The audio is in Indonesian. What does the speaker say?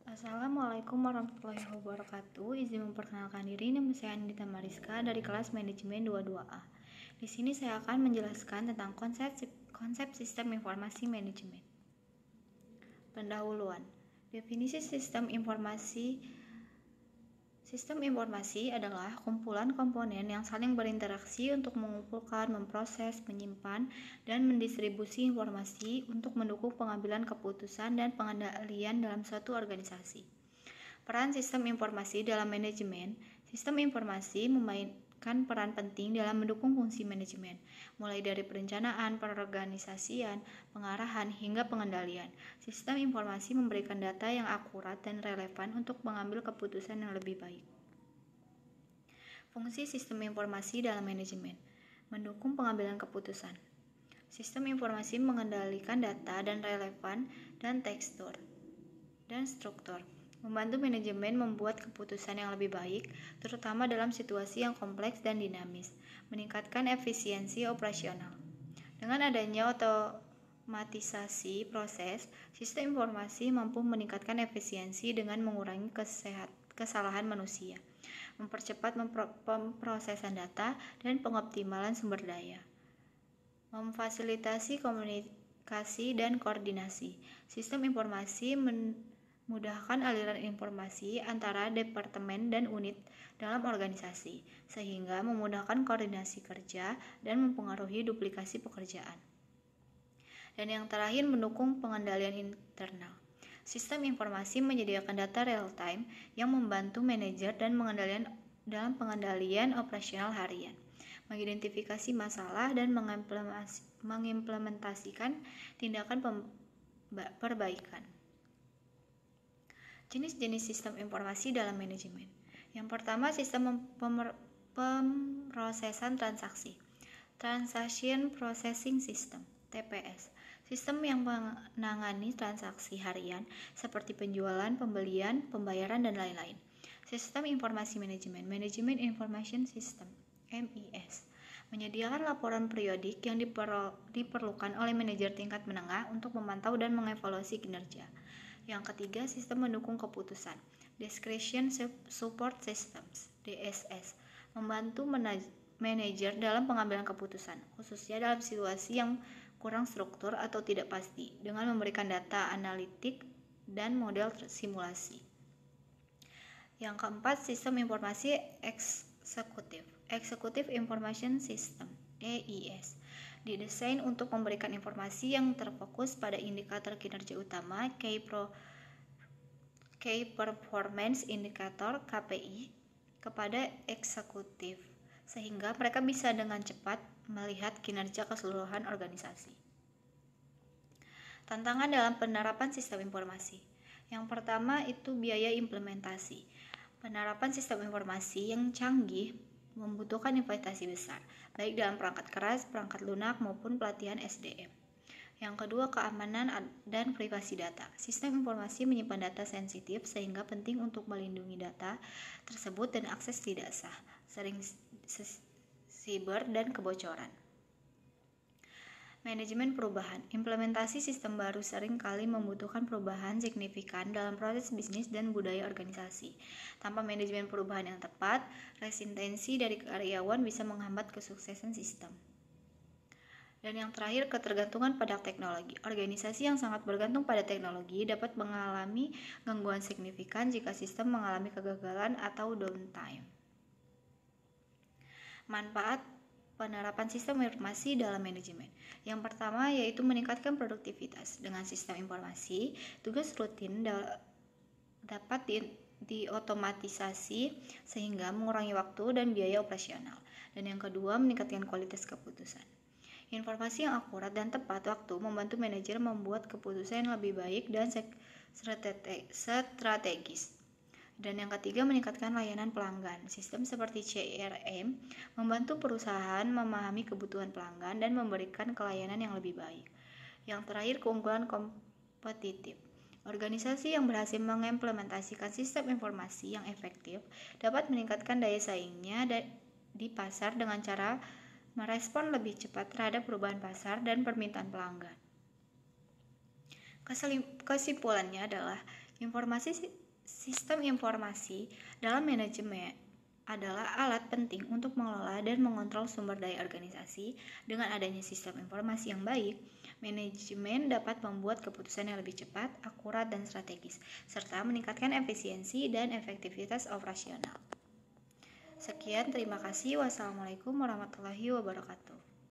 Assalamualaikum warahmatullahi wabarakatuh. Izin memperkenalkan diri, nama saya Anindita Mariska dari kelas manajemen 22A. Di sini saya akan menjelaskan tentang konsep sistem informasi manajemen. Pendahuluan. Definisi sistem informasi. Sistem informasi adalah kumpulan komponen yang saling berinteraksi untuk mengumpulkan, memproses, menyimpan, dan mendistribusi informasi untuk mendukung pengambilan keputusan dan pengendalian dalam suatu organisasi. Peran sistem informasi dalam manajemen. Sistem informasi memainkan peran penting dalam mendukung fungsi manajemen, mulai dari perencanaan, perorganisasian, pengarahan, hingga pengendalian. Sistem informasi memberikan data yang akurat dan relevan untuk mengambil keputusan yang lebih baik. Fungsi sistem informasi dalam manajemen. Mendukung pengambilan keputusan. Sistem informasi mengendalikan data dan relevan dan tekstur dan struktur. Membantu manajemen membuat keputusan yang lebih baik, terutama dalam situasi yang kompleks dan dinamis. Meningkatkan efisiensi operasional. Dengan adanya otomatisasi proses, sistem informasi mampu meningkatkan efisiensi dengan mengurangi kesalahan manusia, mempercepat pemrosesan data, dan pengoptimalan sumber daya. Memfasilitasi komunikasi dan koordinasi. Sistem informasi memudahkan aliran informasi antara departemen dan unit dalam organisasi, sehingga memudahkan koordinasi kerja dan mempengaruhi duplikasi pekerjaan. Dan yang terakhir, mendukung pengendalian internal. Sistem informasi menyediakan data real-time yang membantu manajer dan dalam pengendalian operasional harian, mengidentifikasi masalah dan mengimplementasikan tindakan perbaikan. Jenis-jenis sistem informasi dalam manajemen. Yang pertama, sistem pemrosesan transaksi. Transaction Processing System, TPS. Sistem yang menangani transaksi harian seperti penjualan, pembelian, pembayaran, dan lain-lain. Sistem informasi manajemen, Management Information System, MES. Menyediakan laporan periodik yang diperlukan oleh manajer tingkat menengah untuk memantau dan mengevaluasi kinerja. Yang ketiga, sistem mendukung keputusan, Discretion Support Systems, DSS. Membantu manajer dalam pengambilan keputusan, khususnya dalam situasi yang kurang struktur atau tidak pasti, dengan memberikan data analitik dan model simulasi. Yang keempat, sistem informasi eksekutif, Executive Information System, EIS. Didesain untuk memberikan informasi yang terfokus pada indikator kinerja utama, Key Performance Indicator, KPI, kepada eksekutif, sehingga mereka bisa dengan cepat melihat kinerja keseluruhan organisasi. Tantangan dalam penerapan sistem informasi. Yang pertama itu biaya implementasi. Penerapan sistem informasi yang canggih membutuhkan investasi besar, baik dalam perangkat keras, perangkat lunak, maupun pelatihan SDM. Yang kedua, keamanan dan privasi data. Sistem informasi menyimpan data sensitif sehingga penting untuk melindungi data tersebut dan akses tidak sah, sering siber dan kebocoran. Manajemen perubahan. Implementasi sistem baru sering kali membutuhkan perubahan signifikan dalam proses bisnis dan budaya organisasi. Tanpa manajemen perubahan yang tepat, resistensi dari karyawan bisa menghambat kesuksesan sistem. Dan yang terakhir, ketergantungan pada teknologi. Organisasi yang sangat bergantung pada teknologi dapat mengalami gangguan signifikan jika sistem mengalami kegagalan atau downtime. Manfaat penerapan sistem informasi dalam manajemen. Yang pertama yaitu meningkatkan produktivitas. Dengan sistem informasi, tugas rutin dapat diotomatisasi sehingga mengurangi waktu dan biaya operasional. Dan yang kedua, meningkatkan kualitas keputusan. Informasi yang akurat dan tepat waktu membantu manajer membuat keputusan yang lebih baik dan strategis. Dan yang ketiga, meningkatkan layanan pelanggan. Sistem seperti CRM membantu perusahaan memahami kebutuhan pelanggan dan memberikan pelayanan yang lebih baik. Yang terakhir, keunggulan kompetitif. Organisasi yang berhasil mengimplementasikan sistem informasi yang efektif dapat meningkatkan daya saingnya di pasar dengan cara merespon lebih cepat terhadap perubahan pasar dan permintaan pelanggan. Kesimpulannya adalah Sistem informasi dalam manajemen adalah alat penting untuk mengelola dan mengontrol sumber daya organisasi. Dengan adanya sistem informasi yang baik, manajemen dapat membuat keputusan yang lebih cepat, akurat, dan strategis, serta meningkatkan efisiensi dan efektivitas operasional. Sekian, terima kasih. Wassalamualaikum warahmatullahi wabarakatuh.